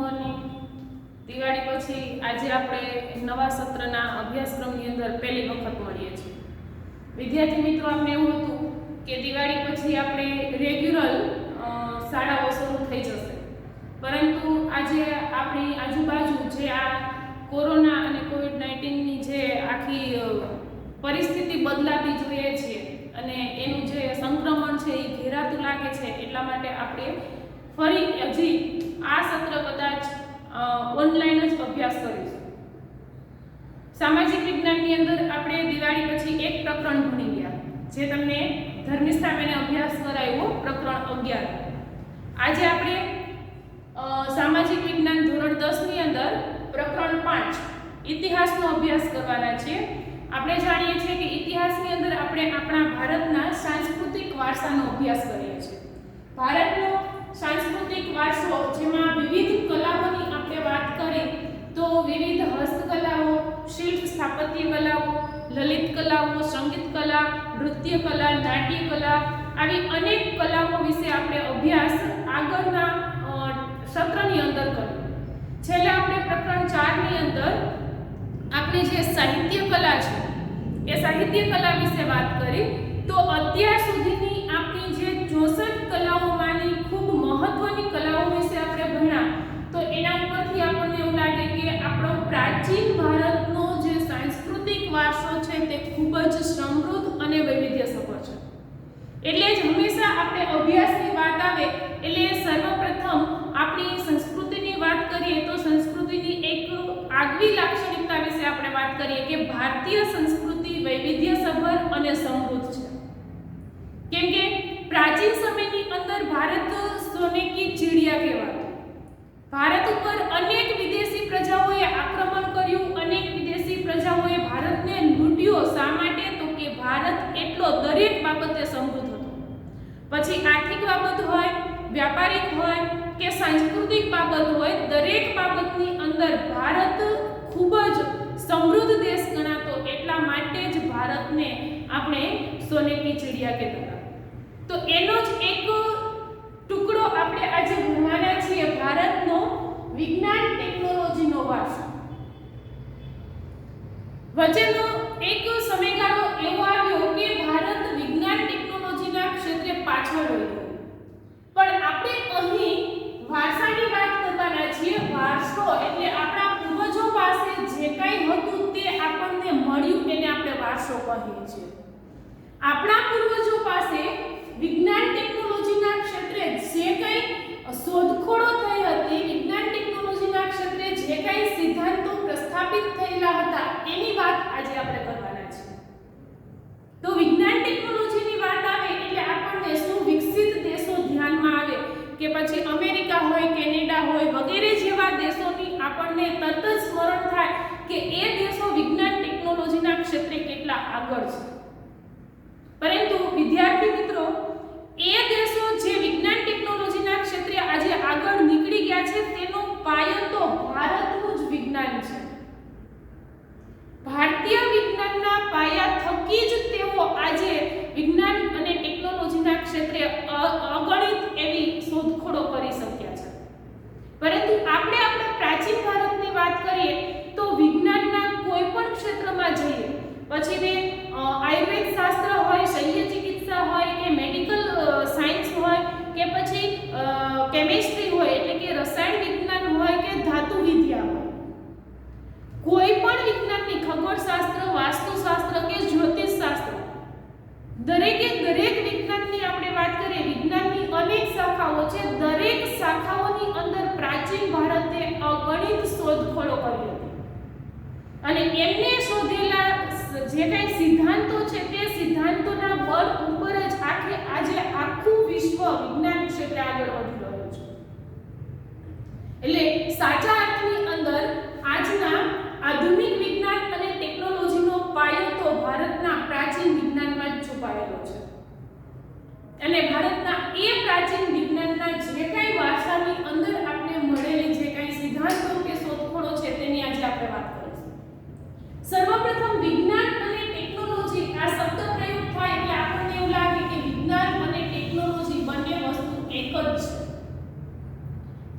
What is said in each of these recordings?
Morning. Diwali પછી આજે આપણે નવા સત્રના અભ્યાસક્રમની અંદર પહેલી વખત મળીએ છીએ. વિદ્યાર્થી મિત્રો, આપણે એવું હતું કે દિવાળી પછી આપણે રેગ્યુલર શાળાઓ શરૂ થઈ જશે, પરંતુ આજે આપણી આજુબાજુ જે આ કોરોના અને કોવિડ-19ની જે આખી પરિસ્થિતિ બદલાતી જોઈએ છીએ અને એનું જે સંક્રમણ છે એ ઘેરાતું લાગે છે, એટલા માટે આપણે ફરી હજી આ સત્ર કદાચ ઓનલાઈન જ અભ્યાસ કરીશું. સામાજિક વિજ્ઞાનની અંદર આપણે દિવાળી પછી એક પ્રકરણ ભણી ગયા, જે તમને ધર્મિષ્ઠા મેને અભ્યાસ કરાવ્યો, પ્રકરણ 11. આજે આપણે સામાજિક વિજ્ઞાન ધોરણ 10 ની અંદર પ્રકરણ 5 ઇતિહાસનો અભ્યાસ કરવાના છીએ. આપણે જાણીએ છીએ કે ઇતિહાસની અંદર આપણે આપણા ભારતના સાંસ્કૃતિક વારસાનો અભ્યાસ કરીએ છીએ. ભારતનો સાંસ્કૃતિક વારસો, જેમાં વિવિધ કલાઓની આપણે વાત કરીએ તો વિવિધ હસ્તકલાઓ, શિલ્પ સ્થાપત્ય કલાઓ, લલિત કલાઓ, સંગીત કલા, નૃત્ય કલા, નાટ્ય કલા, આવી અનેક કલાઓ વિશે આપણે અભ્યાસ આગળના સત્રની અંદર કર્યો. છેલ્લે આપણે પ્રકરણ 4 ની અંદર આપણે જે સાહિત્ય કલા છે એ સાહિત્ય કલા વિશે વાત કરી. તો અત્યાર સુધીની આપણી જે 64 કલાઓમાંની ખૂબ મહત્વની કલાઓ વિશે આપણે ભણ્યા, તો એના ઉપરથી આપણને એવું લાગે કે આપણો પ્રાચીન ભારતનો જે સાંસ્કૃતિક વારસો છે તે ખૂબ જ સમૃદ્ધ અને વૈવિધ્યસભર છે. એટલે જ હંમેશા આપણે અભ્યાસની વાત આવે એટલે સર્વપ્રથમ આપણી સંસ્કૃતિની વાત કરીએ તો સંસ્કૃતિની એક આગવી લાક્ષણિકતા વિશે આપણે વાત કરીએ કે ભારતીય સંસ્કૃતિ વૈવિધ્યસભર અને સમૃદ્ધ છે. કેમ કે પ્રાચીન સમયની અંદર ભારત સોને કી ચીડિયા કહેવાતું. ભારત ઉપર અનેક વિદેશી પ્રજાઓએ આક્રમણ કર્યું, અનેક વિદેશી પ્રજાઓએ ભારતને લૂંટ્યો. શા માટે? તો કે ભારત એટલો દરેક બાબતે સમૃદ્ધ હતો. પછી આર્થિક બાબત હોય, વ્યાપારિક હોય કે સાંસ્કૃતિક બાબત હોય, દરેક બાબતની અંદર ભારત ખૂબ જ સમૃદ્ધ દેશ ગણાતો. એટલા માટે જ ભારતને આપણે સોને કી ચિડિયા કહેતા. તો એનો જ એક ટુકડો આપણે આજે ભણવાના છીએ, ભારતનો વિજ્ઞાન ટેકનોલોજીનો વારસો. વચ્ચેનો એક સમયગાળો એવો આવ્યો કે ભારત વિજ્ઞાન ટેકનોલોજીના ક્ષેત્રે પાછળ રહી ગયું. પણ આપણે અહીં વારસાની વાત કરવાના છીએ. વારસો એટલે આપણા પૂર્વજો પાસે જે કંઈ હતું તે આપણને મળ્યું, એને આપણે વારસો કહીએ છીએ. આપણા પૂર્વજો પાસે વિજ્ઞાન ટેકનોલોજીના ક્ષેત્રે જે કંઈ શોધખોળો થઈ હતી, વિજ્ઞાન ટેકનોલોજીના ક્ષેત્રે જે કંઈ સિદ્ધાંતો પ્રસ્થાપિત થયેલા હતા, એની વાત આજે આપણે કરવાના છીએ. તો વિજ્ઞાન ટેકનોલોજીની વાત આવે એટલે આપણને શું વિકસિત દેશો ધ્યાનમાં આવે કે પછી અમેરિકા હોય, કેનેડા હોય વગેરે જેવા દેશોની આપણને તરત જ સ્મરણ થાય કે એ દેશો વિજ્ઞાન ટેકનોલોજીના ક્ષેત્રે કેટલા આગળ છે. પરંતુ વિદ્યાર્થી મિત્રો, એ દેશો જે વિજ્ઞાન ટેકનોલોજીના ક્ષેત્રે આજે આગળ નીકળી ગયા છે, તેનો પાયો તો ભારતનું જ વિજ્ઞાન છે. ભારતીય વિજ્ઞાનના પાયા થકી જ તેઓ આજે વિજ્ઞાન અને ટેકનોલોજીના ક્ષેત્રે અગણિત એવી શોધખોળો કરી શક્યા છે. પરંતુ આપણે આપણા પ્રાચીન ભારતની વાત કરીએ તો વિજ્ઞાનના કોઈ પણ ક્ષેત્રમાં જઈએ, પછી તે આયુર્વેદ શાસ્ત્ર હોય, શલ્ય ચિકિત્સા હોય કે મેડિકલ સાયન્સ હોય કે પછી કેમિસ્ટ્રી હોય એટલે કે રસાયણ વિજ્ઞાન હોય કે ધાતુ વિદ્યા હોય, કોઈ પણ વિજ્ઞાનની ખગોળશાસ્ત્ર, વાસ્તુશાસ્ત્ર કે જ્યોતિષશાસ્ત્ર, દરેકે દરેક વિજ્ઞાનની આપણે વાત કરીએ, વિજ્ઞાનની અનેક શાખાઓ છે. દરેક શાખાઓની અંદર પ્રાચીન ભારતે અગણિત શોધખોળો કરી હતી અને એમને શોધેલા જે કંઈ સિદ્ધાંતો છે તે સિદ્ધાંતોના બળ ઉપર જ આજે આખું વિશ્વ વિજ્ઞાન ક્ષેત્રે આગળ વધી રહ્યું છે. એટલે સાચા અર્થની અંદર આજના આધુનિક વિજ્ઞાન અને ટેકનોલોજીનો પાયો તો ભારતના પ્રાચીન વિજ્ઞાનમાં જ છુપાયેલો છે. અને ભારતના એ પ્રાચીન વિજ્ઞાનના જે કંઈ વારસાની અંદર આપણે મળેલી જે કંઈ સિદ્ધાંતો કે શોધખોળો છે તેની આજે આપણે વાત કરીશું. સર્વપ્રથમ વિજ્ઞાન અને ટેકનોલોજી આ શબ્દ પ્રયોગ થાય એટલે આપણને એવું લાગે કે વિજ્ઞાન અને ટેકનોલોજી બંને વસ્તુ એક જ છે.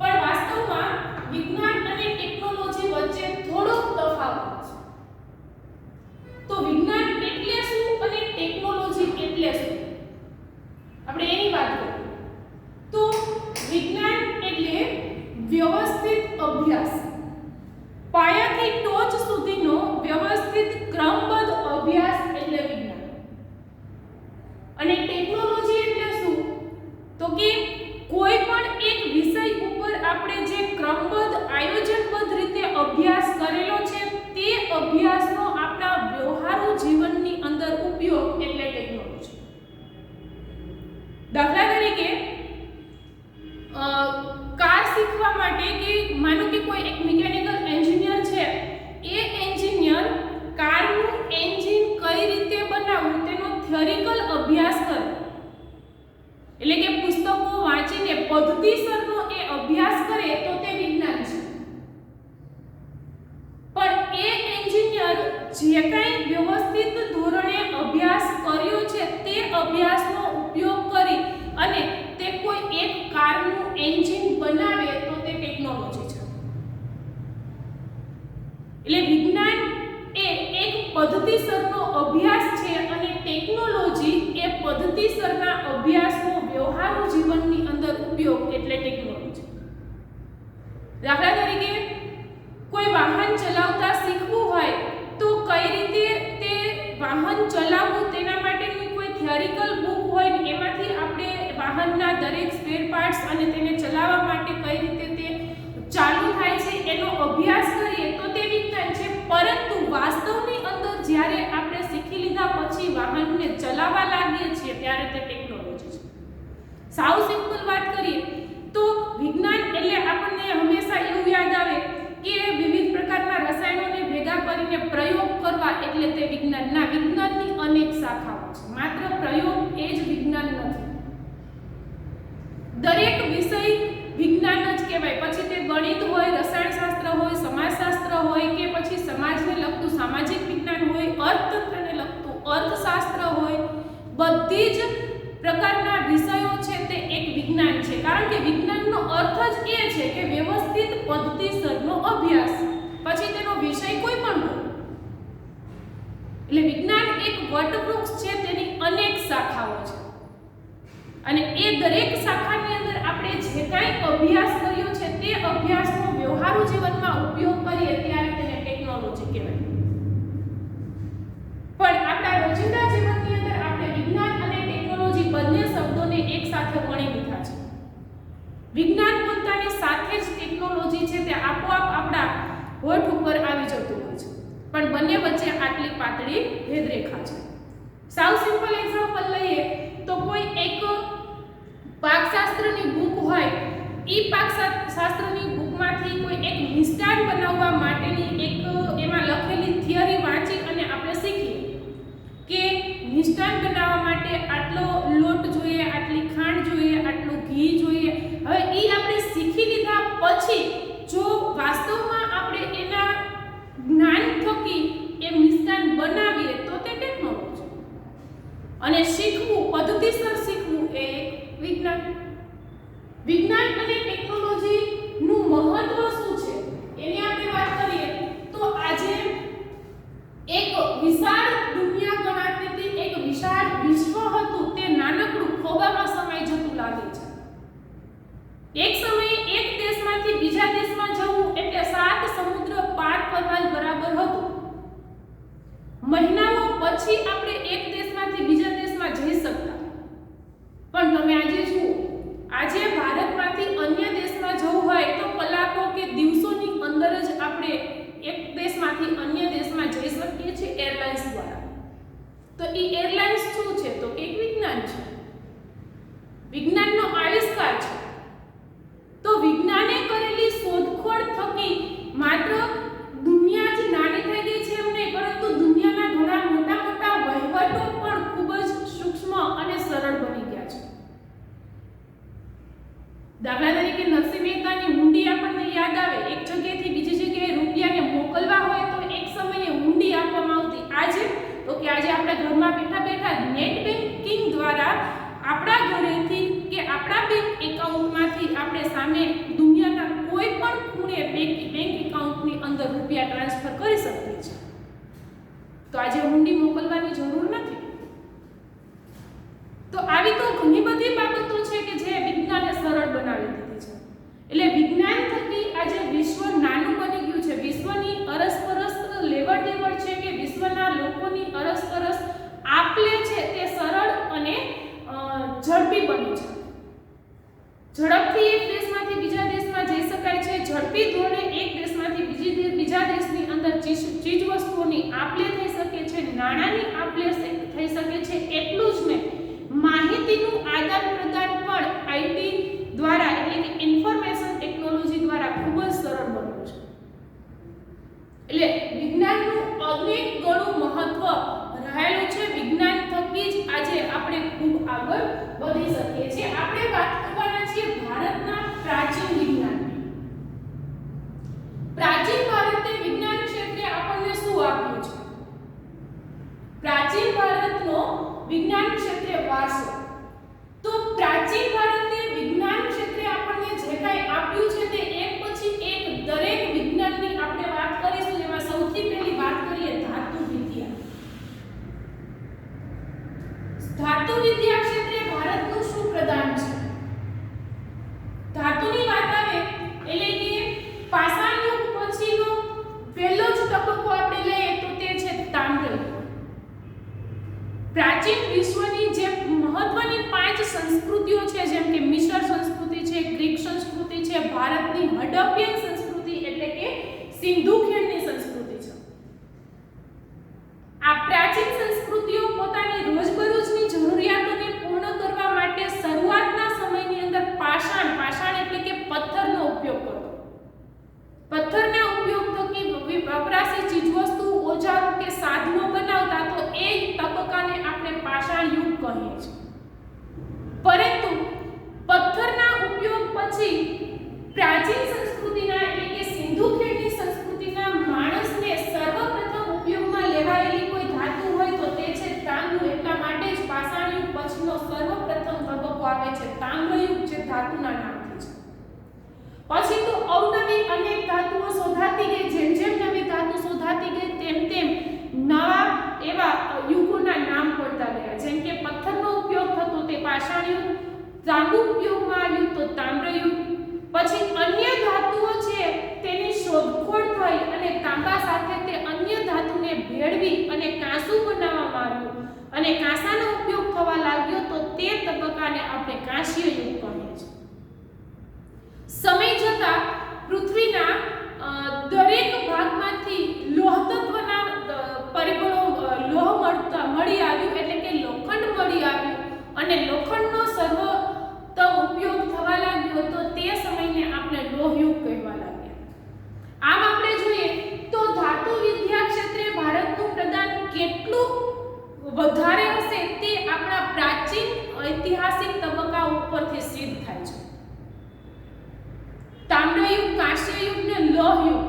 પણ વાસ્તવમાં થિયરિકલ અભ્યાસ કરે, એટલે કે પુસ્તકો વાંચીને પદ્ધતિસરનો એ અભ્યાસ કરે તો તે વિજ્ઞાન છે. પણ એ એન્જિનિયર જે કંઈ વ્યવસ્થિત ધોરણે અભ્યાસ કર્યો છે તે અભ્યાસનો ઉપયોગ કરી અને તે કોઈ એક કારનું એન્જિન બનાવે તો તે ટેકનોલોજી છે. એટલે વિજ્ઞાન એ એક પદ્ધતિસરનો અભ્યાસ છે અને ટેકનોલોજી એ પદ્ધતિસરના અભ્યાસનો વ્યવહારુ જીવનની અંદર ઉપયોગ એટલે ટેકનોલોજી. દાખલા તરીકે કોઈ વાહન ચલાવતા શીખવું હોય તો કઈ રીતે તે વાહન ચલાવવું તેના માટેની કોઈ થિયરિકલ બુક હોય ને એમાંથી આપણે વાહનના દરેક સ્પેર પાર્ટ્સ અને તેને ચલાવવા માટે કઈ રીતે તે ચાલુ થાય છે એનો અભ્યાસ કરીએ તો તે વિજ્ઞાન છે. પરંતુ વાસ્તવની અંદર જ્યારે આપણે શીખી લીધા પછી વાહનને ચલાવવા લાગીએ છીએ ત્યારે તે ટેકનોલોજી છે. સાવ સિમ્પલ વાત કરીએ તો વિજ્ઞાન એટલે આપણને હંમેશા એવું યાદ આવે કે વિવિધ પ્રકારના રસાયણોને ભેગા કરીને પ્રયોગ કરવા એટલે તે વિજ્ઞાનના વિજ્ઞાનની અનેક શાખાઓ છે. માત્ર પ્રયોગ એ જ વિજ્ઞાન નથી. દરેક વિષય વિજ્ઞાન જ કહેવાય. પછી તે ગણિત હોય, રસાયણશાસ્ત્ર હોય, સમાજશાસ્ત્ર હોય કે પછી સમાજને લગતું સામાજિક વિજ્ઞાન હોય, અર્થતંત્રને લગતું અર્થશાસ્ત્ર હોય, બધી જ પ્રકારના વિષયો છે તે એક વિજ્ઞાન છે. કારણ કે વિજ્ઞાનનો અર્થ જ એ છે કે વ્યવસ્થિત પદ્ધતિસરનો અભ્યાસ. પછી તેનો વિષય કોઈ પણ હોય. એટલે વિજ્ઞાન એક વટવૃક્ષ છે, તેની અનેક શાખાઓ છે અને એ દરેક શાખાની અંદર આપણે જે કાંઈ અભ્યાસ કર્યો છે તે અભ્યાસનો વ્યવહારુ જીવનમાં ઉપયોગ કરીએ ત્યારે તેને ટેકનોલોજી કહેવાય. પણ આપણા રોજિંદા જીવનની અંદર આપણે વિજ્ઞાન અને ટેકનોલોજી બંને શબ્દોને એક સાથે વણી લીધા છે. વિજ્ઞાન બોલતાની સાથે જ ટેકનોલોજી છે તે આપોઆપ આપણા હોઠ ઉપર આવી જતું હોય છે. પણ બંને વચ્ચે આટલી પાતળી ભેદરેખા છે. સાવ સિમ્પલ એક્ઝામ્પલ લઈએ તો કોઈ એક પાકશાસ્ત્રની બુક હોય, એ પાકશાસ્ત્રની બુકમાંથી કોઈ એક મિષ્ટાન બનાવવા માટેની એક એમાં લખેલી થિયરી વાંચી અને આપણે શીખીએ કે મિષ્ટાન બનાવવા માટે આટલો લોટ જોઈએ, આટલી ખાંડ જોઈએ, આટલું ઘી જોઈએ. હવે એ આપણે શીખી લીધા પછી જો વાસ્તવમાં આપણે એના જ્ઞાન થકી એ મિષ્ટાન બનાવીએ તો તે ટેકનોલોજી. અને શીખવું, પદ્ધતિસર શીખવું એ વિજ્ઞાન. વિજ્ઞાન અને ટેકનોલોજીનું મહત્વ શું છે એની આપણે વાત કરીએ તો આજે એક વિશાળ દુનિયા ગણાતી હતી, એક વિશાળ વિશ્વ હતું, તે નાનકડું ખોબામાં સમાઈ જતું લાગે છે. એક સમયે એક દેશમાંથી બીજા દેશમાં જવું એટલે 7 સમુદ્ર પાર કરવા બરાબર હતું. મહિનાઓ પછી આપણે એક દેશમાંથી બીજા દેશમાં જઈ શકતા. પણ તમે આજે જુઓ, આજે ભારતમાંથી અન્ય દેશમાં જવું હોય તો કલાકો કે દિવસોની અંદર જ આપણે એક દેશમાંથી અન્ય દેશમાં જઈ શકીએ છીએ એરલાઇન્સ દ્વારા. તો એ એરલાઇન્સ શું છે? તો એક વિજ્ઞાન છે, વિજ્ઞાનનો આવિષ્કાર છે. તો વિજ્ઞાને કરેલી શોધખોળ થકી માત્ર દુનિયા જ નાની થઈ ગઈ છે એમ નહીં, પરંતુ દુનિયાના ઘણા મોટા મોટા વહીવટો પણ ખૂબ જ સૂક્ષ્મ અને સરળ બની ગયા છે. દાખલા તરીકે નરસિંહ મહેતાની હુંડી આપણને યાદ આવે. એક જગ્યાએથી બીજી જગ્યાએ રૂપિયાને મોકલવા હોય તો એક સમયે હુંડી આપવામાં આવતી. આજે તો કે આજે આપણે ઘરમાં બેઠા બેઠા નેટ બેન્કિંગ દ્વારા આપણા ઘરેથી કે આપણા બેંક એકાઉન્ટમાંથી આપણે સામે દુનિયાના કોઈ પણ ખૂણે બેંક એકાઉન્ટની અંદર રૂપિયા ટ્રાન્સફર કરી શકીએ છીએ. તો આજે હુંડી મોકલવાની જરૂર નથી. તો આવી તો ઘણી બધી બાબતો છે કે જે વિજ્ઞાને સરળ બનાવી દીધી છે. એટલે વિજ્ઞાન થકી આજે વિશ્વ નાનું બની ગયું છે. વિશ્વની અરસપરસ લેવડ દેવડ છે કે વિશ્વના લોકોની અરસપરસ આપલે છે તે સરળ અને ઝડપી બની છે. ઝડપથી એક દેશમાંથી બીજા દેશમાં જઈ શકાય છે. ઝડપી ધોરણે એક દેશમાંથી બીજા દેશની અંદર ચીજ વસ્તુઓની આપલે થઈ શકે છે, નાણાંની આપલે થઈ શકે છે. એટલું જ નહીં, માહિતીનું આદાન પ્રદાન પણ આઈટી દ્વારા એટલે કે ઇન્ફોર્મેશન ટેકનોલોજી દ્વારા ખૂબ જ સરળ બન્યું છે. એટલે વિજ્ઞાનનું અનેક ગણું મહત્વ રહેલું છે. વિજ્ઞાન થકી જ વિજ્ઞાન ક્ષેત્રે વારસો. તો પ્રાચીન ભારતે વિજ્ઞાન ક્ષેત્રે આપણને જે કાંઈ આપ્યું છે તે એક પછી એક દરેક વિજ્ઞાનની આપણે વાત કરીશું. જેમાં સૌથી પહેલી વાત કરીએ ધાતુ વિદ્યા. ધાતુ વિદ્યા ક્ષેત્રે ભારતનું શું પ્રદાન છે? ધાતુની વાત આવે એટલે કે પાષાણ યુગ પછીનો પહેલો જ તબક્કો આપણે લઈએ તો તે છે તામ્ર યુગ. પ્રાચીન વિશ્વની જે મહત્વની 5 સંસ્કૃતિઓ છે, જેમ કે મિસર સંસ્કૃતિ છે, ગ્રીક સંસ્કૃતિ છે, ભારતની હડપ્પિયન સંસ્કૃતિ એટલે કે સિંધુ ખીણની સંસ્કૃતિ છે. આ પ્રાચીન સંસ્કૃતિઓ પોતાની રોજબરોજની જરૂરિયાતોને પૂર્ણ કરવા માટે શરૂઆતના સમયની અંદર પાષાણ એટલે કે પથ્થરનો ઉપયોગ કરતો. પથ્થરના ઉપયોગ થકી વપરાશી ચીજવસ્તુ, ઓજારો કે સાધનો બનાવતા. તો એ તબક્કાને આપણે પાષાણ યુગ કહીએ છીએ. પરંતુ પથ્થરના ઉપયોગ પછી પ્રાચીન સંસ્કૃતિના એટલે કે સિંધુ ખીણની સંસ્કૃતિના માણસને સર્વપ્રથમ ઉપયોગમાં લેવાયેલી કોઈ ધાતુ હોય તો તે છે તાંબુ. એટલા માટે જ પાષાણ યુગ પછીનો સર્વપ્રથમ તબક્કો આવે છે તામ્ર યુગ, જે ધાતુના નામથી છે. પછી તો અવનવી અનેક ધાતુઓ શોધાતી ગઈ. જેમ જેમ નવી ધાતુ શોધાતી ગઈ તેમ તેમ નવા એવા યુગોના નામ પડતા ગયા. જેમ કે પથ્થરનો ઉપયોગ થતો તે પાષાણ યુગ, તાંબુ ઉપયોગમાં આવ્યું તો તામ્ર યુગ. પછી અન્ય ધાતુઓ છે તેની શોધખોળ થઈ અને તાંબા સાથે તે અન્ય ધાતુને ભેળવી અને કાંસુ બનાવવામાં આવ્યું અને કાંસાનો ઉપયોગ થવા લાગ્યો. તો તે તબક્કાને આપણે કાંસ્ય યુગ કહીએ છીએ. સમય જતાં પૃથ્વીના દરેક ભાગમાંથી લોહ તત્વના પરિબળો લોહ મળી આવ્યું એટલે કે લોખંડ મળી આવ્યું અને લોખંડનો સર્વોત્તમ ઉપયોગ થવા લાગ્યો. તો તે સમયને આપણે લોહયુગ કહેવા લાગ્યા. આમ આપણે જોઈએ તો ધાતુ વિદ્યા ક્ષેત્રે ભારતનું પ્રદાન કેટલું વધારે હશે તે આપણા પ્રાચીન ઐતિહાસિક તબક્કા ઉપરથી સિદ્ધ થાય છે. તામ્રયુગ, કાંસ્યયુગ ને લોહયુગ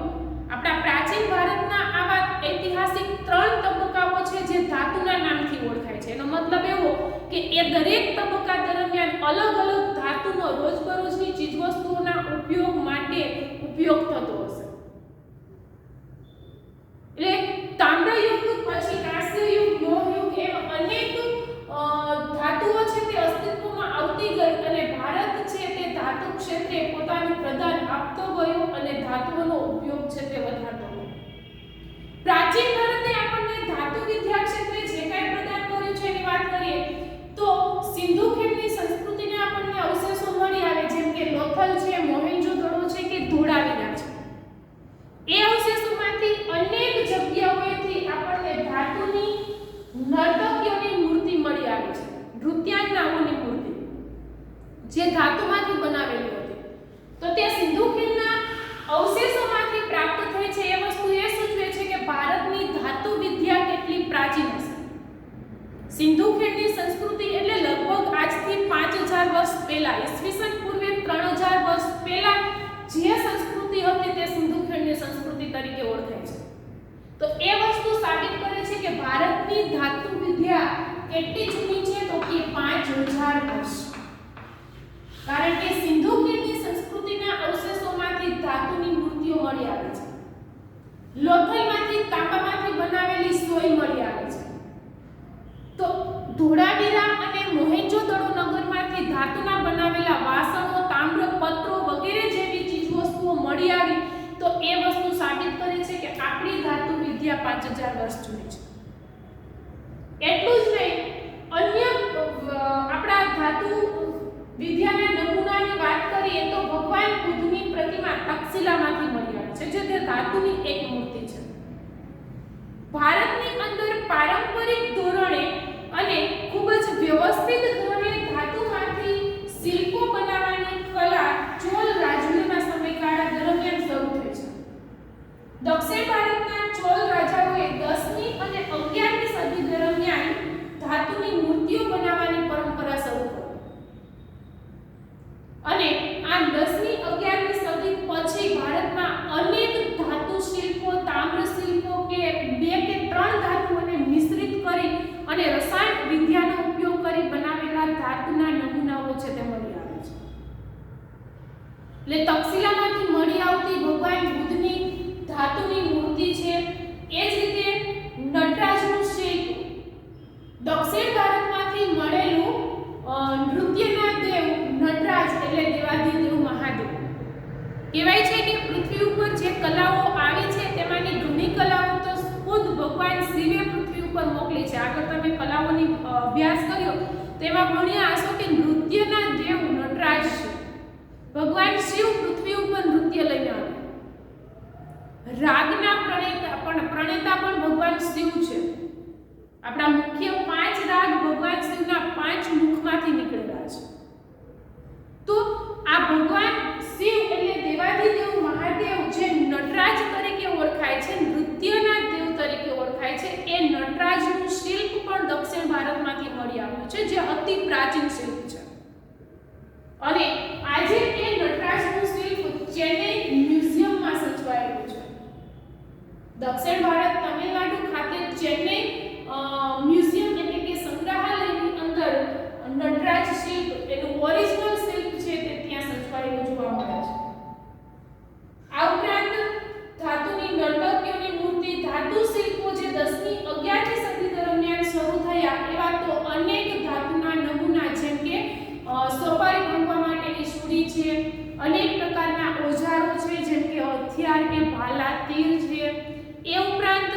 આપણા પ્રાચીન ભારતના આવા ઐતિહાસિક 3 તબક્કાઓ છે જે ધાતુના નામથી ઓળખાય છે. એનો મતલબ એવો કે એ દરેક તબક્કા દરમિયાન અલગ અલગ ધાતુનો રોજબરોજની ચીજવસ્તુઓના ઉપયોગ માટે ઉપયોગ થતો હશે. એટલે તામ્રયુગ પછી કાંસ્યયુગ, લોહયુગ એમ અનેક ધાતુઓ છે તે અસ્તિત્વમાં આવતી ગઈ અને ભારત છે તે ધાતુ ક્ષેત્રે પોતાનું પ્રદાન આપતો ગયો અને ધાતુઓનો ઉપયોગ છે તે વધારતો ગયો. પ્રાચીન ભારતે આપણને ધાતુ વિદ્યા ક્ષેત્રે જે કાંઈ પ્રદાન કર્યું છે એની વાત કરીએ તો સિંધુ ખીણની સંસ્કૃતિને આપણને અવશેષો મળી આવે. જેમ કે લોથલ છે, મોહેન્જો-દડો છે કે ધોળાવીરા છે. એ અવશેષોમાંથી અનેક જગ્યાઓએથી આપણને ધાતુની નર્તકીઓની મૂર્તિ મળી આવી છે. નૃત્યાંગનાઓની મૂર્તિ જે ધાતુમાંથી બનાવેલી હતી. તો તે સિંધુ ખીણના અવશેષોમાંથી પ્રાપ્ત થઈ છે. એ વસ્તુ એ સૂચવે છે કે ભારતની ધાતુ વિદ્યા કેટલી પ્રાચીન હશે. સિંધુ ખીણની સંસ્કૃતિ એટલે લગભગ આજથી 5000 વર્ષ પહેલા, ઈસવીસન પૂર્વે 3000 વર્ષ પહેલા જે સંસ્કૃતિ હતી તે સિંધુ ખીણની સંસ્કૃતિ તરીકે ઓળખાય છે. તો એ વસ્તુ સાબિત કરે છે કે ભારતની ધાતુ વિદ્યા કેટલી જૂની છે તો કે 5000 વર્ષ. કારણ કે સિંધુ ખીણની સંસ્કૃતિના અવશેષોમાંથી ધાતુની મૂર્તિઓ મળી આવે છે. લોથલમાંથી તાંબામાંથી બનાવેલી સોય મળી આવે છે. તો ધોળાવીરા અને મોહેન્જો-દડો નગરમાંથી ધાતુના બનાવેલા વાસણો, તામ્રપત્રો વગેરે જેવી ચીજવસ્તુઓ મળી આવી. તો એ વસ્તુ સાબિત કરે છે કે આપણી ધાતુ વિદ્યા 5000 વર્ષ જૂની છે. એટલું જ નહીં, અન્ય આપણા ધાતુ વિદ્યાના નમૂનાની વાત કરીએ તો ભગવાન બુદ્ધની પ્રતિમા તક્ષશિલામાંથી મળી આવી છે, જે તે ધાતુની એક મૂર્તિ છે. ભારતની અંદર પારંપરિક ધોરણે અને ખૂબ જ વ્યવસ્થિત ધોરણે ધાતુમાંથી શિલ્પો બનાવવાની કલા ચોલ રાજવીઓના સમયગાળા દરમિયાન શરૂ થઈ છે. દક્ષિણ ભારતના ચોલ રાજાઓએ 10મી અને એટલે તક્ષશિલામાંથી મળી આવતી ભગવાન બુદ્ધની ધાતુની મૂર્તિ છે। એ જ રીતે નટરાજનું શિલ્પ, દક્ષિણ ભારતમાંથી મળેલું નૃત્યના દેવ નટરાજ એટલે દેવાધિદેવ મહાદેવ। કહેવાય છે કે પૃથ્વી ઉપર જે કલાઓ આવી છે તેમાંની ઘણી કલાઓ તો ખુદ ભગવાન શિવે પૃથ્વી ઉપર મોકલી છે। આગળ તમે કલાઓની અભ્યાસ કર્યો તેમાં ભણ્યા હશો કે નૃત્યના દેવ નટરાજ છે। ભગવાન શિવ પૃથ્વી ઉપર નૃત્ય લઈને આવે। રાગના પ્રણેતા પણ ભગવાન શિવ છે। આપણા મુખ્ય 5 રાગ ભગવાન શિવના 5 મુખમાંથી નીકળેલા છે। તો આ ભગવાન શિવ એટલે દેવાધિદેવ મહાદેવ જે નટરાજ તરીકે ઓળખાય છે, નૃત્યના દેવ તરીકે ઓળખાય છે, એ નટરાજનું શિલ્પ પણ દક્ષિણ ભારતમાંથી મળી આવ્યું છે, જે અતિ પ્રાચીન શિલ્પ છે। અને આજે એ નટરાજનું શિલ્પ ચેન્નઈ મ્યુઝિયમમાં સચવાયેલું છે। દક્ષિણ ભારત તમિલનાડુ ખાતે ચેન્નઈ મ્યુઝિયમ એટલે કે સંગ્રહાલયની અંદર નટરાજ શિલ્પ એનું ઓરિજિનલ શિલ્પ છે તે ત્યાં સચવાયેલું જોવા મળે છે। આ ઉપરાંત ધાતુની નર્તકીઓની મૂર્તિ, ધાતુ શિલ્પો જે 10મી 11મી સદી દરમિયાન શરૂ થયા એવા તો અનેક ધાતુના નમૂના જેમ કે સોપારી બાંધવા માટેની સુરી છે, અનેક પ્રકારના ઓજારો છે જેમ કે હથિયાર કે ભાલા, તીર છે। એ ઉપરાંત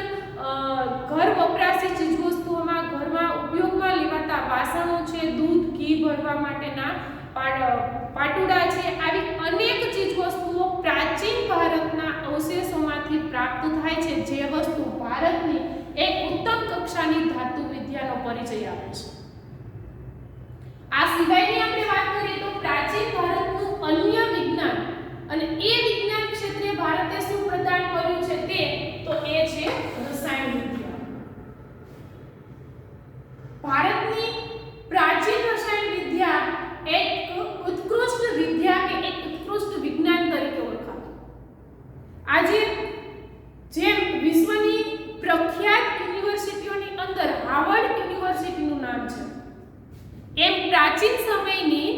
ઘર વપરાશી ચીજવસ્તુઓમાં ઘરમાં ઉપયોગમાં લેવાતા વાસણો છે, દૂધ ઘી ભરવા માટેના પાટુડા છે, આવી અનેક ચીજવસ્તુઓ પ્રાચીન ભારતના અવશેષોમાંથી પ્રાપ્ત થાય છે, જે વસ્તુ ભારતની એક ઉત્તમ કક્ષાની ધાતુ વિદ્યાનો પરિચય આપે છે। આ સિવાયની આપણે વાત કરીએ તો પ્રાચીન ભારતનું અન્ય વિજ્ઞાન અને એ વિજ્ઞાન ક્ષેત્રે ભારતે શું પ્રદાન કર્યું છે તે તો એ છે રસાયણ વિદ્યા। ભારતની પ્રાચીન રસાયણ વિદ્યા એક ઉત્કૃષ્ટ વિદ્યા કે એક ઉત્કૃષ્ટ વિજ્ઞાન તરીકે ઓળખાતું। આજે જેમ વિશ્વની પ્રખ્યાત યુનિવર્સિટીઓની અંદર હાર્વર્ડ યુનિવર્સિટીનું નામ છે, એમ પ્રાચીન સમયની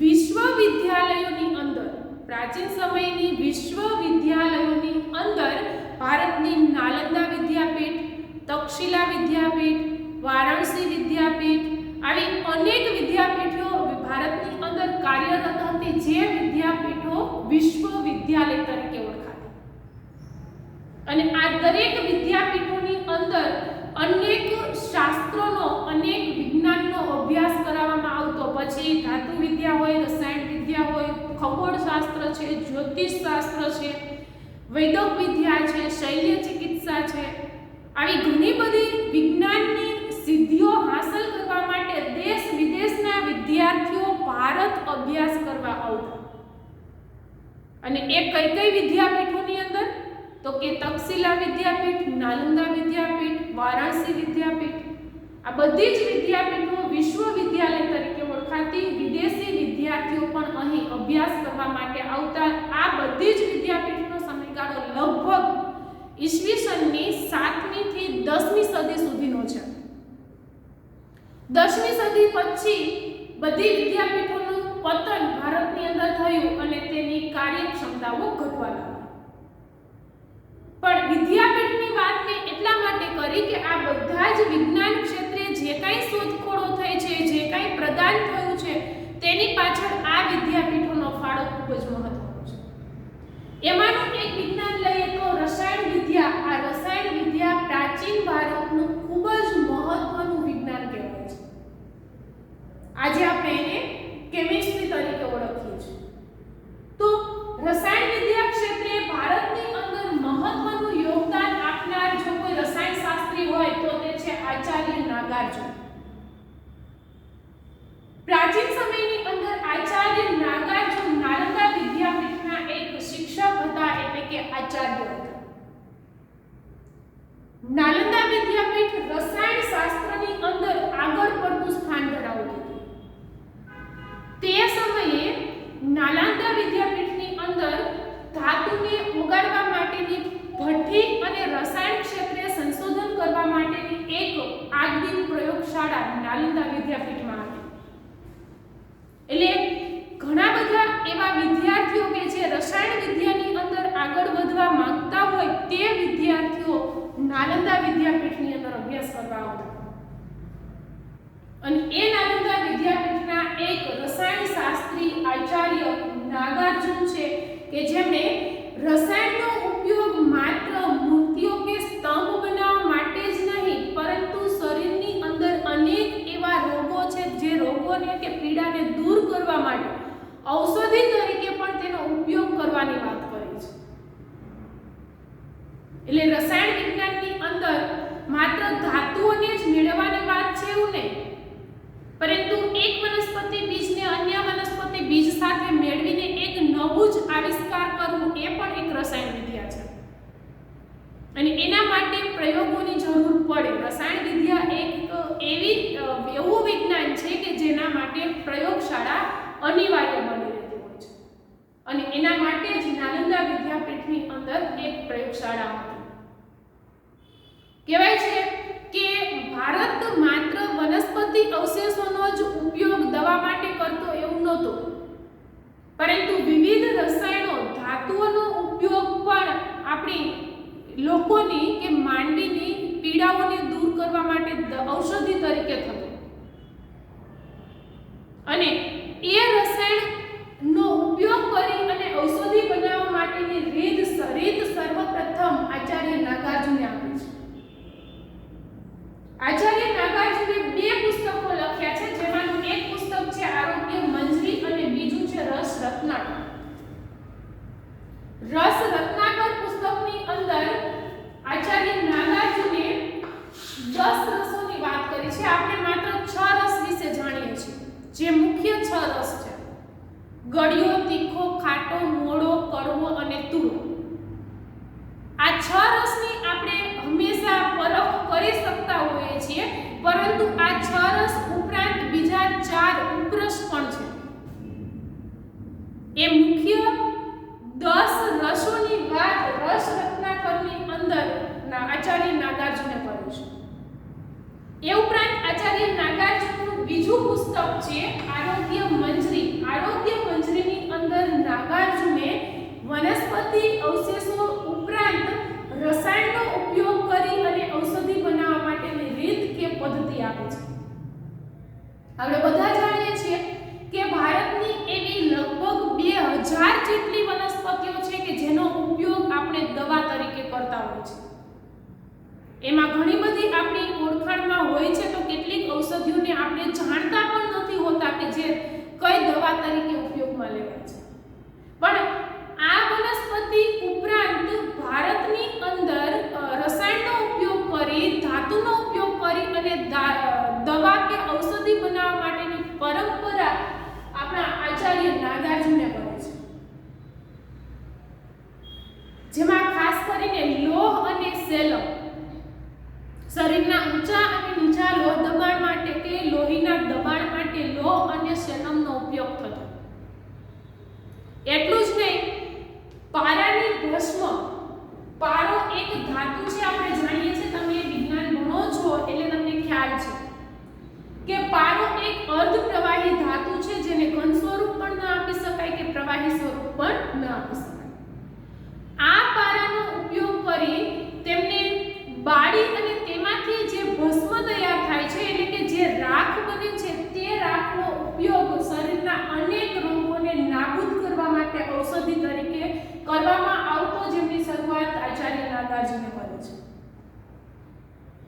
વિશ્વવિદ્યાલયોની અંદર ભારતની નાલંદા વિદ્યાપીઠ, તક્ષશિલા વિદ્યાપીઠ, વારાણસી વિદ્યાપીઠ આવી અનેક વિદ્યાપીઠો ભારતની અંદર કાર્યરત હતી, જે વિદ્યાપીઠો વિશ્વવિદ્યાલય તરીકે ઓળખાતી। અને આ દરેક વિદ્યાપીઠોની અંદર અનેક શાસ્ત્રોનો, અનેક વિજ્ઞાનનો અભ્યાસ કરાવવામાં આવતો। પછી ધાતુ વિદ્યા હોય, રસાયણ વિદ્યા હોય, ખગોળશાસ્ત્ર છે, જ્યોતિષ શાસ્ત્ર છે, વૈદક વિદ્યા છે, શૈલ્ય ચિકિત્સા છે, આવી ઘણી બધી વિજ્ઞાનની સિદ્ધિઓ હાંસલ કરવા માટે દેશ વિદેશના વિદ્યાર્થીઓ ભારત અભ્યાસ કરવા આવતા। અને એ કઈ વિદ્યાપીઠોની અંદર તો કે તક્ષશિલા વિદ્યાપીઠ, નાલંદા વિદ્યાપીઠ, વારાણસી વિદ્યાપીઠ, આ બધી જ વિદ્યાપીઠો વિશ્વવિદ્યાલય તરીકે ઓળખાતી। વિદેશી વિદ્યાર્થીઓ પણ અહીં અભ્યાસ કરવા માટે આવતા। આ બધી જ વિદ્યાપીઠનો સમયગાળો લગભગ ઈસવીસનની 7મી થી 10મી સદી સુધીનો છે। 10મી સદી પછી બધી વિદ્યાપીઠોનું પતન ભારતની અંદર થયું અને તેની કાર્યક્ષમતાઓ ઘટવા લાગી। પણ વિદ્યાપીઠની વાત મેં એટલા માટે કરી કે આ બધા જ વિજ્ઞાન ક્ષેત્રે જે કાંઈ શોધખોળો થઈ છે, જે કાંઈ પ્રદાન થયું છે, તેની પાછળ આ વિદ્યાપીઠોનો ફાળો ખૂબ જ મહત્વનો છે। એમાંનું એક વિજ્ઞાન લઈએ તો રસાયણ વિદ્યા। આ રસાયણ વિદ્યા પ્રાચીન ભારતનું ખૂબ જ મહત્વનું વિજ્ઞાન કહેવાય છે। આજે આપણે એને કેમિસ્ટ્રી તરીકે ઓળખીએ છીએ। તો રસાયણ વિદ્યા ક્ષેત્રે ભારતની અંદર મહત્વનું યોગદાન આપનાર જો કોઈ રસાયણ શાસ્ત્રી હોય તો તે છે આચાર્ય નાગાર્જુન। પ્રાચીન સમયની અંદર આચાર્ય નાગાર્જુન નાલંદા વિદ્યાપીઠના એક શિક્ષક હતા, એટલે કે આચાર્ય હતા। નાલંદા વિદ્યાપીઠ રસાયણ શાસ્ત્રની અંદર આગળ પડતું સ્થાન ધરાવતી હતી। તે સમયે નાલંદા વિદ્યાપીઠની અંદર ધાતુને ઓગાળવા માટેની ભઠ્ઠી અને રસાયણ ક્ષેત્રે સંશોધન કરવા માટેની એક આગવી પ્રયોગશાળા નાલંદા વિદ્યાપીઠમાં હતી। એટલે ઘણા બધા એવા વિદ્યાર્થીઓ વિદ્યાર્થીઓ કે જે રસાયણ વિદ્યાની અંદર આગળ વધવા માંગતા હોય તે વિદ્યાર્થીઓ નાલંદા વિદ્યાપીઠની અંદર અભ્યાસ કરવા આવતા અને એ નાલંદા વિદ્યાપીઠના એક રસાયણ શાસ્ત્રી આચાર્ય નાગાર્જુન છે કે જેમણે રસાયણનો ઉપયોગ માત્ર મૂર્તિઓ કે સ્તંભ બનાવવા માટે જ નહીં પરંતુ શરીરની અંદર અનેક એવા રોગો છે જે રોગોને કે પીડાને દૂર કરવા માટે ઔષધિ તરીકે પણ તેનો ઉપયોગ કરવાની વાત કરી છે. એટલે રસાયણ વિજ્ઞાનની અંદર માત્ર ધાતુઓને જ મેળવવાની વાત છે એવું નહીં, પરંતુ એક વનસ્પતિ બીજને અન્ય વનસ્પતિ બીજ સાથે મેળવીને એક નવું જ આવિષ્કાર કરવું એ પણ એક રસાયણ વિદ્યા છે અને એના માટે પ્રયોગોની જરૂર પડે. રસાયણ વિદ્યા એક એવું વિજ્ઞાન છે કે જેના માટે પ્રયોગશાળા અનિવાર્ય બની રહેતી હોય છે અને એના માટે જ નાલંદા વિદ્યાપીઠની અંદર એક પ્રયોગશાળા હતી. કહેવાય છે કે ભારત માત્ર વનસ્પતિ અવશેષોનો જ ઉપયોગ દવા માટે કરતો એવું નહોતું, પરંતુ વિવિધ રસાયણો ધાતુઓનો ઉપયોગ પણ આપણી લોકોની કે માનવીની પીડાઓને દૂર કરવા માટે ઔષધિ તરીકે થતો અને એ રસાયણનો ઉપયોગ કરી અને ઔષધિ બનાવવા માટેની રીત સર્વપ્રથમ આચાર્ય નાગાર્જુને આપી છે. આચાર્ય નાગાર્જુને 2 પુસ્તકો લખ્યા છે, જેમાંનું એક પુસ્તક છે આરોગ્ય મંજરી અને બીજું છે રસ રત્નાકર. રસ રત્નાકર પુસ્તકની અંદર આચાર્ય નાગાર્જુને 10 રસોની વાત કરી છે. આપણે માત્ર 6 રસ વિશે જાણીએ છીએ, જે મુખ્ય 6 રસ છે: ગળ્યો, તીખો, ખાટો, મોળો, કડવો અને તુરો. આ 6 રસની આપણે હંમેશા પરખ કરી શકતા હોઈએ છીએ, પરંતુ આ 6 રસ ઉપરાંત બીજા 4 ઉપરસ પણ છે. એ મુખ્ય 10 રસોની વાત રસ રત્નાકરની અંદર આચાર્ય નાગાર્જુને કરી છે. એ ઉપરાંત આચાર્ય નાગાર્જુનનું બીજું પુસ્તક છે આરોગ્ય મંજરી. આરોગ્ય મંજરીની અંદર નાગાર્જુને વનસ્પતિ અવશેષો ઉપરાંત રસાયણનો ઉપયોગ કરી અને ઔષધિ બનાવવા માટેની રીત કે પદ્ધતિ આપે છે. આપણે બધા જાણીએ છીએ કે ભારતની એવી લગભગ 2000 જેટલી વનસ્પતિઓ છે કે જેનો ઉપયોગ આપણે દવા તરીકે કરતા હોય છે. એમાં ઘણી બધી આપણી ઓળખાણમાં હોય છે, તો કેટલીક ઔષધિઓને આપણે જાણતા પણ નથી હોતા કે જે કઈ દવા તરીકે ઉપયોગમાં લેવાય છે. પણ આ વનસ્પતિ ઉપરાંત ભારતની અંદર રસાયણનો ઉપયોગ કરી, ધાતુનો ઉપયોગ કરી અને દવા કે ઔષધિ બનાવવા માટેની પરંપરા આપણા આચાર્ય નાગાર્જુને કરી છે. જેમાં ખાસ કરીને લોહ અને સેલમ, શરીરના ઊંચા અને નીચા લોહ દબાણ માટે કે લોહીના દબાણ માટે લોહ અને સેલમનો ઉપયોગ થતો. એટલું જ નહીં, પારાની ભસ્મ. પારો એક ધાતુ છે, આપણે જાણીએ છીએ, તમે વિજ્ઞાન ભણો છો એટલે તમને ખ્યાલ છે કે પારો એક અર્ધ પ્રવાહી ધાતુ છે, જેને ઘન સ્વરૂપ પણ ન આપી શકાય કે પ્રવાહી સ્વરૂપ પણ ન આપી શકાય. આ પારાનો ઉપયોગ કરી તેમને બાળી અને તેમાંથી જે ભસ્મ તૈયાર થાય છે, એટલે કે જે રાખ બને છે, તે રાખનો ઉપયોગ શરીરના અનેક રોગોને નાબૂદ કરવા માટે ઔષધિ તરીકે કરવામાં આવતો, જેમની શરૂઆત આચાર્ય નાગાર્જુને કરી છે.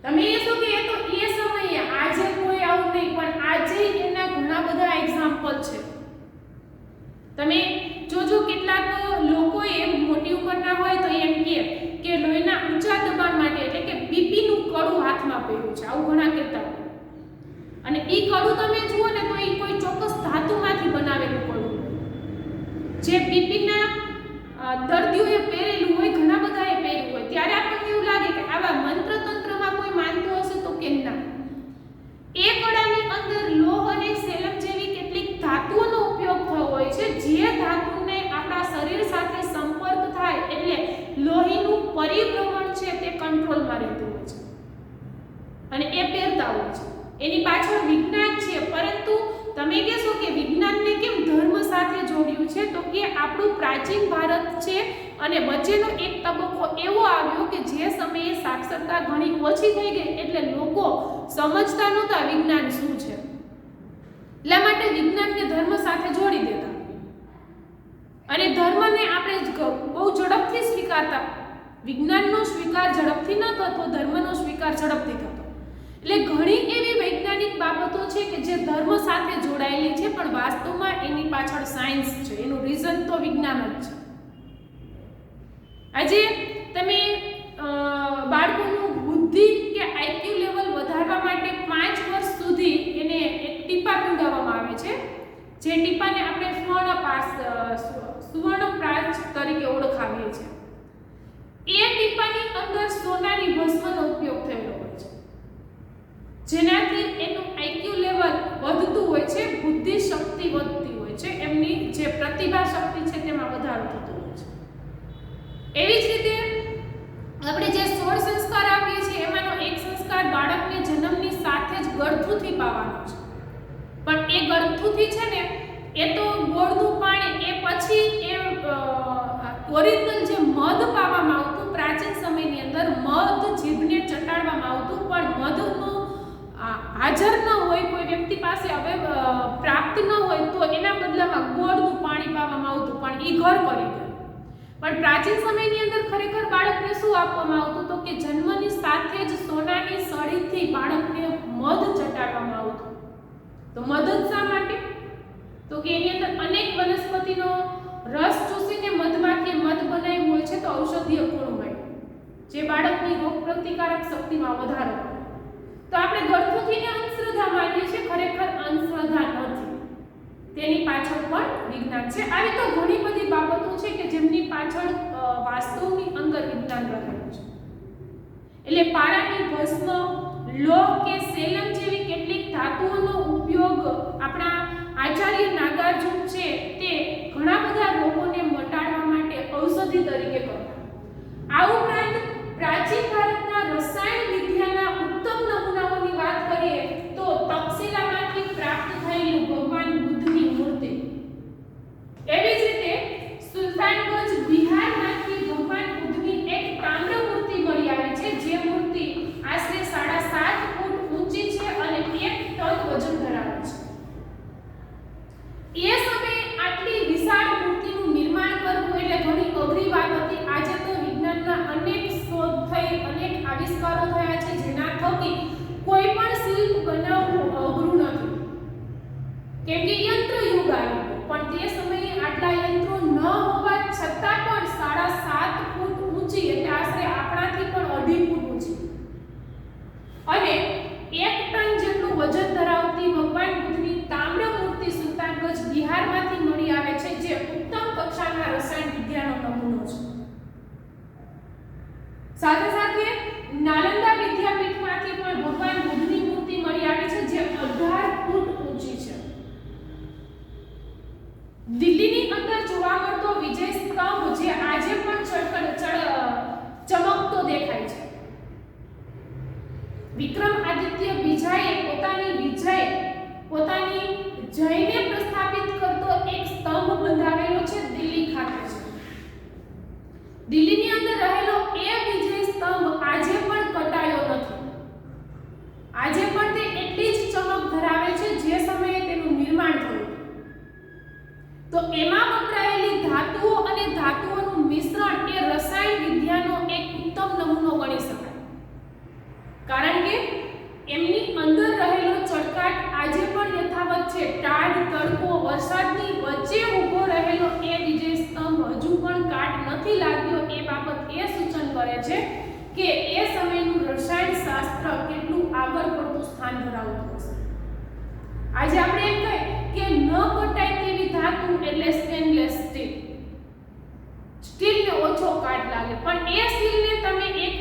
તમે એ શું કે એ તો એ સમયે, આજે કોઈ આવું નહીં, પણ આજે એના ઘણા બધા એક્ઝામ્પલ છે. તમે જોજો કેટલાક લોકોએ મોટી ઉંમરના હોય તો એમ કે લોહીના ઊંચા દબાણ માટે એટલે કે બીપી નું કડું હાથમાં પહેર્યું છે, આવું ઘણા કહેતા હોય. અને ઈ કડું તમે જુઓ ને તો ઈ કોઈ ચોક્કસ ધાતુમાંથી બનાવેલું કડું, જે બીપીના દર્દીઓએ પહેરેલું હોય, ઘણા બધાએ પહેર્યું હોય. ત્યારે આપણને એવું લાગે કે આવા મંત્ર તંત્રમાં કોઈ માનતું હશે તો કેમ ના. એ કડાની અંદર લોહ અને સેલમ જેવી કેટલીક ધાતુઓનો ઉપયોગ થયો હોય છે, જે ધાતુને આપણા શરીર સાથે સંપર્ક થાય એટલે લોહીનું પરિભ્રમણ છે તે કંટ્રોલમાં રહેતું હોય છે અને એ પહેરતા હોય છે. એની પાછળ વિજ્ઞાન છે, પરંતુ તમે કહેશો કે વિજ્ઞાનને કેમ ધર્મ સાથે જોડ્યું છે, તો કે આપણું પ્રાચીન ભારત છે અને વચ્ચેનો એક તબક્કો એવો આવ્યો કે જે સમયે સાક્ષરતા ઘણી ઓછી થઈ ગઈ એટલે લોકો સમજતા નહોતા વિજ્ઞાન શું છે, એટલા માટે વિજ્ઞાનને ધર્મ સાથે જોડી દેતા અને ધર્મને આપણે બહુ ઝડપથી સ્વીકારતા. વિજ્ઞાનનો સ્વીકાર ઝડપથી ન થતો, ધર્મનો સ્વીકાર ઝડપથી થતો. એટલે ઘણી એવી વૈજ્ઞાનિક બાબતો છે કે જે ધર્મ સાથે જોડાયેલી છે પણ વાસ્તવમાં એની પાછળ સાયન્સ છે, એનું રીઝન તો વિજ્ઞાન જ છે. આજે તમે બાળકોનું બુદ્ધિ કે આઈક્યુ લેવલ વધારવા માટે 5 વર્ષ સુધી એને એક ટીપા પીવડાવવામાં આવે છે, જે ટીપાને આપણે સુવર્ણપ્રાશ તરીકે ઓળખાવીએ છીએ. એ ટીપાની અંદર સોનાની ભસ્મનો ઉપયોગ થયેલો હોય છે, જેનાથી એનું આઈક્યુ લેવલ વધતું હોય છે, બુદ્ધિ શક્તિ વધતી હોય છે, એમની જે પ્રતિભા શક્તિ છે તેમાં વધારો થતો હોય છે. એવી જ રીતે આપણે જે 16 સંસ્કાર આપીએ છીએ એમાંનો એક સંસ્કાર બાળકને જન્મની સાથે જ ગળથુથી પાવાનો છે. પણ એ ગળથુથી છે ને એ તો ગોળનું પાણી, એ પછી એ ઓરિજિનલ જે મધ પાવામાં આવતું પ્રાચીન સમયની અંદર, મધ જીભને ચટાડવામાં આવતું, પણ મધનો હાજર ન હોય, કોઈ વ્યક્તિ પાસે હવે પ્રાપ્ત ન હોય તો એના બદલામાં ગોળનું પાણી પાવામાં આવતું, પણ એ ઘર કરી ગયું. પણ પ્રાચીન સમયની અંદર ખરેખર બાળકને શું આપવામાં આવતું તો કે જન્મની સાથે જ સોનાની સળીથી બાળકને મધ ચટાડવામાં આવતું. તો મધ શા માટે? તો કે એની અંદર અનેક વનસ્પતિનો રસ ચૂસીને મધમાંથી મધ બનાવ્યું હોય છે, તો ઔષધીય ગુણ હોય જે બાળકની રોગ પ્રતિકારક શક્તિમાં વધારો કરે. તો આપણે ગળથુથીને અંધશ્રદ્ધા માનીએ છીએ, ખરેખર અંધશ્રદ્ધા નથી, તેની પાછળ પણ વિજ્ઞાન છે. આવી તો ઘણી બધી બાબતો છે કે જેમની પાછળ વાસ્તવની અંદર વિજ્ઞાન રહેલું છે. એટલે પારાની ભસ્મ, લોહ કે સેલમ જેવી કેટલીક ધાતુઓનો ઉપયોગ આપણા આચાર્ય નાગાર્જુન છે તે ઘણા બધા રોગોને મટાડવા માટે ઔષધિ તરીકે કરતા. આ ઉપરાંત પ્રાચીન ભારતના રસાયણ વિદ્યાના ઉત્તમ નમૂનાઓની વાત કરીએ તો તક્ષશિલામાંથી પ્રાપ્ત થયેલું ભગવાન બુદ્ધની મૂર્તિ, એવી જ રીતે સુલતાનગંજ બિહારમાંથી ભગવાન બુદ્ધની એક તામ્ર મૂર્તિ મળી આવી છે, જે મૂર્તિ આશરે 7.5 ફૂટ ઊંચી છે અને 1 ટન વજન ધરાવે છે. એ સમયે આટલી વિશાળ મૂર્તિનું નિર્માણ કરવું એટલે ઘણી અઘરી વાત હતી. આજે તો વિજ્ઞાનના અનેક શોધ થઈ, અનેક આવિષ્કારો થયા છે જેના થકી કોઈ પણ શિલ્પ બનાવવું અઘરું નથી, કેમ કે યંત્ર યુગ આવી ગયો. પણ તે સમયે આટલા યંત્રો ન હોવા છતાં પણ 7.5 ફૂટ ઊંચી એટલે આશરે આપણાથી પણ 2.5 ફૂટ ઊંચી અને 1 ટન જેટલું વજન ધરાવતી ભગવાન બુદ્ધની તામ્ર મૂર્તિ સુલતાનગંજ બિહારમાંથી મળી આવે છે, જે ઉત્તમ કક્ષાના રસાયણ વિદ્યાનો નમૂનો છે. સાથે સાથે નાલંદા વિદ્યાપીઠમાંથી પણ ભગવાન બુદ્ધની મૂર્તિ મળી આવી છે, જે 18 ફૂટ ઊંચી છે. દિલ્હીની અંદર જોવા મળતો વિજય સ્તંભ જે આજે પણ ચમકતો દેખાય છે. વિક્રમાદિત્ય બીજાએ પોતાની જયને પ્રસ્થાપિત કરતો એક સ્તંભ બંધાવેલો છે, દિલ્હી ખાતે છે. દિલ્હીની અંદર રહેલો એ વિજય સ્તંભ આજે પણ કટાયો નથી. આજે પણ તે એટલી જ ચમક ધરાવે છે જે સમયે તેનું નિર્માણ થયું. તો એમાં વપરાયેલી ધાતુઓ અને ધાતુઓનું મિશ્રણ એ રસાયણ વિદ્યાનો એક ઉત્તમ નમૂનો ગણી શકાય, કારણ કે એમની અંદર રહેલો ચળકાટ આજે પણ યથાવત છે. ટાઢ, તડકો, વરસાદની વચ્ચે ઊભો રહેલો એ વિજય સ્તંભ હજુ પણ કાટ નથી લાગ્યો. એ બાબત એ સૂચન કરે છે કે એ સમયનું રસાયણ શાસ્ત્ર કેટલું આગળ પડતું સ્થાન ધરાવતું હશે. આજે આપણે એમ કહીએ કે ન કટાય તેવી ધાતુ એટલે સ્ટેનલેસ સ્ટીલ. સ્ટીલને ઓછો કાટ લાગે, પણ એ સ્ટીલને તમે એક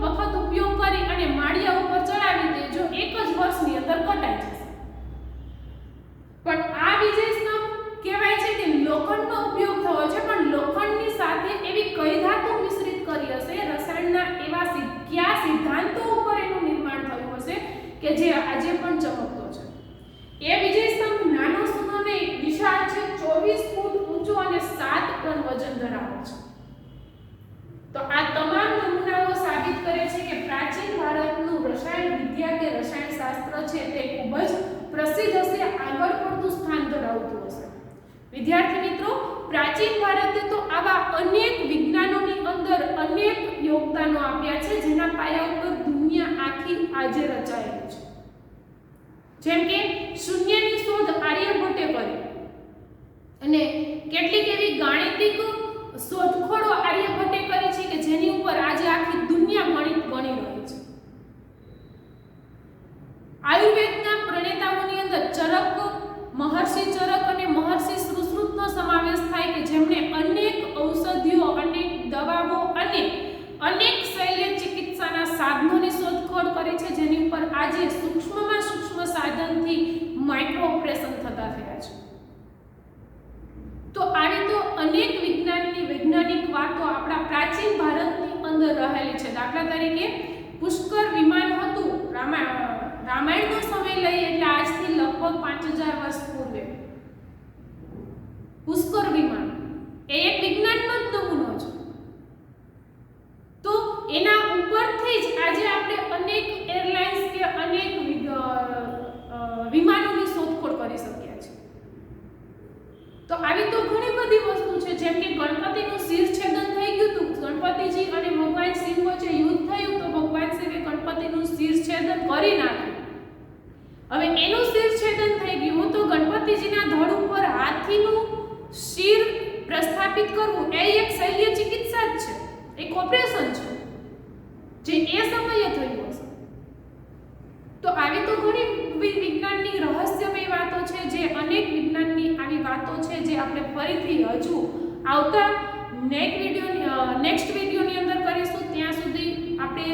વખત ઉપયોગ કરી અને માળિયા ઉપર ચડાવી દેજો, 1 જ વર્ષની અંદર કટાઈ જશે. પણ આ વિજય સ્તંભ કહેવાય છે કે લોખંડનો ઉપયોગ થયો છે, પણ લોખંડની સાથે એવી કઈ ધાતુ મિશ્રિત કરી હશે, રસાયણના એવા કયા સિદ્ધાંતો ઉપર એનું નિર્માણ થયું હશે કે જે આજે પણ ચમકતો છે. એ વિજય સ્તંભ વિશાળ છે, 24 ફૂટ ઊંચો અને 7 ટન વજન ધરાવે છે. તો આ તમામ નમૂનાઓ સાબિત કરે છે કે પ્રાચીન ભારતનું રસાયણ વિદ્યા કે રસાયણ શાસ્ત્ર છે તે ખૂબ જ પ્રસિદ્ધ હશે, આગળ પડતું સ્થાન ધરાવતું હશે. વિદ્યાર્થી મિત્રો, પ્રાચીન ભારતે તો આવા અનેક વિજ્ઞાનોની અંદર અનેક યોગદાનો આપ્યા છે જેના પાયા ઉપર દુનિયા આખી આજે રચાયેલી છે. જેમ કે શૂન્યની શોધ આર્યભટ્ટે કરી અને કેટલીક એવી ગાણિતિક શોધખોળો આર્યભટ્ટે કરી છે કે જેની ઉપર આજે આખી દુનિયા ગણિત ગણી રહી છે. આયુર્વેદના પ્રણેતાઓની અંદર ચરક, મહર્ષિ ચરક અને મહર્ષિ સુશ્રુતનો સમાવેશ થાય કે જેમણે અનેક ઔષધિઓ, અનેક દવાઓ અને અનેક શૈલ્ય ચિકિત્સાના સાધનોની શોધખોળ કરી છે જેની ઉપર આજે સૂક્ષ્મમાં સૂક્ષ્મ સાધનથી માઇક્રો ઓપરેશન થતા થયા છે. તો આવી તો અનેક વૈજ્ઞાનિક વાતો આપણા પ્રાચીન ભારતની અંદર રહેલી છે. દાખલા તરીકે પુષ્કર વિમાન હતું, રામાયણનો સમય લઈએ એટલે આજથી લગભગ 5000 વર્ષ પૂર્વે પુષ્કર વિમાન એ એક વિજ્ઞાનનો જ નમૂનો છે. તો એના ઉપરથી જ આજે આપણે અનેક એરલાઇન્સ કે અનેક વિમાનોની શોધખોળ કરી શકીએ છીએ. તો આવી તો ઘણી બધી વસ્તુ છે, જેમ કે ગણપતિનું શિરછેદન થઈ ગયું હતું. ગણપતિજી અને ભગવાન શિવ વચ્ચે યુદ્ધ થયું તો ભગવાન શિવે ગણપતિનું શિરછેદન કરી નાખ્યું. હવે એનું શિરછેદન થઈ ગયું તો ગણપતિજીના ધડ ઉપર હાથીનું શિર પ્રસ્થાપિત કરવું એ એક શૈલ્ય ચિકિત્સા જ છે, એક ઓપરેશન છે જે એ સમયે થયું હશે. તો આવી તો ઘણી વિજ્ઞાનની રહસ્યમય વાતો છે, જે અનેક વિજ્ઞાનની આવી વાતો છે જે આપણે ફરીથી હજુ આવતા નેક્સ્ટ વિડીયોની અંદર કરીશું. ત્યાં સુધી આપણે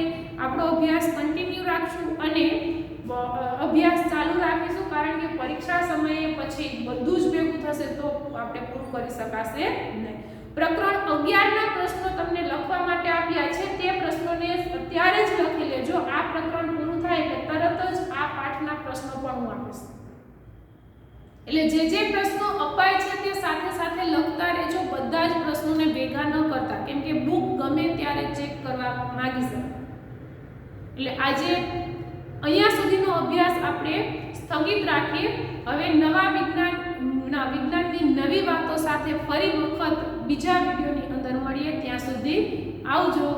આપણો અભ્યાસ કન્ટિન્યુ રાખશું અને અભ્યાસ ચાલુ રાખીશું, કારણ કે પરીક્ષા સમયે પછી બધું જ ભેગું થશે તો આપણે પૂરું કરી શકાશે નહીં. પ્રકરણ 11 ના પ્રશ્નો તમને લખવા માટે આપ્યા છે, તે પ્રશ્નોને અત્યારે જ લખી લેજો. આ પ્રકરણ પૂરું થાય એટલે તરત જ આ પાઠના પ્રશ્નો પણ હું આપીશ. એટલે જે પ્રશ્નો અપાય છે તે સાથે સાથે લખતા રહેજો, બધા જ પ્રશ્નોને ભેગા ન કરતા, કેમ કે બુક ગમે ત્યારે ચેક કરવા માંગી શકે. એટલે આજે અહીંયા સુધીનો અભ્યાસ આપણે સ્થગિત રાખીએ. હવે નવા વિજ્ઞાનની નવી વાતો સાથે ફરી વખત બીજા વિડીયોની અંદર મળીએ. ત્યાં સુધી આવજો.